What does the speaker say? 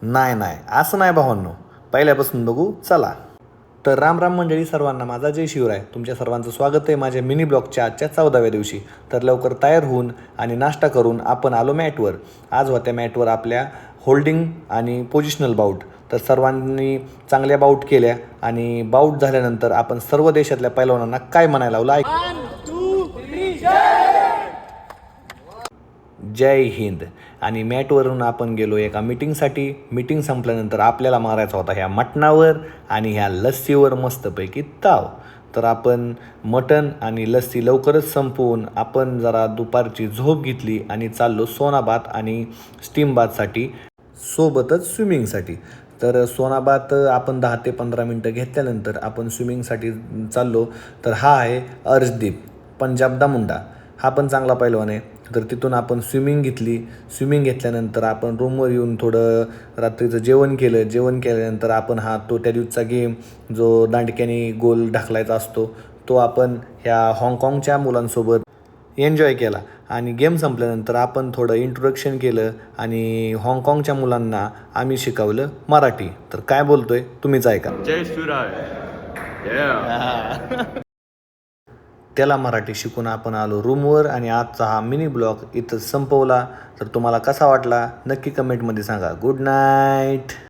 नाही नाही असं नाही भावांनो, पहिल्यापासून बघू चला. तर राम राम मंडळी सर्वांना, माझा जय शिवराय. तुमच्या सर्वांचं स्वागत आहे माझ्या मिनी ब्लॉगच्या आजच्या 14व्या दिवशी. तर लवकर तयार होऊन आणि नाश्ता करून आपण आलो मॅटवर. आज होत्या मॅटवर आपल्या होल्डिंग आणि पोझिशनल बाऊट. तर सर्वांनी चांगल्या बाऊट केल्या आणि बाऊट झाल्यानंतर आपण सर्व देशातल्या पैलवानांना काय म्हणायला लावलं जय हिंद. आणि मॅटवरून आपण गेलो एका मीटिंगसाठी. मीटिंग संपल्यानंतर आपल्याला मारायचा होता ह्या मटणावर आणि ह्या लस्सीवर मस्तपैकी ताव. तर आपण मटण आणि लस्सी लवकरच संपवून आपण जरा दुपारची झोप घेतली आणि चाललो सोनाबात आणि स्टीमबातसाठी, सोबतच स्विमिंगसाठी. तर सोनाबात आपण 10 ते 15 मिनटं घेतल्यानंतर आपण स्विमिंगसाठी चाललो. तर हा आहे अर्शदीप पंजाब दामुंडा, हा पण चांगला पैलवान आहे. तर तिथून आपण स्विमिंग घेतली. स्विमिंग घेतल्यानंतर आपण रूमवर येऊन थोडं रात्रीचं जेवण केलं. जेवण केल्यानंतर आपण त्या दिवसचा गेम जो दांडक्याने गोल ढकलायचा असतो तो आपण ह्या हाँगकाँगच्या मुलांसोबत एन्जॉय केला. आणि गेम संपल्यानंतर आपण थोडं इंट्रोडक्शन केलं आणि हाँगकाँगच्या मुलांना आम्ही शिकवलं मराठी. तर काय बोलतोय तुम्हीच ऐका. जय शिवराय. त्याला मराठी शिकून आपण आलो रूमवर आणि आजचा हा मिनी ब्लॉग इथं संपवला. तर तुम्हाला कसा वाटला नक्की कमेंटमध्ये सांगा. Good night.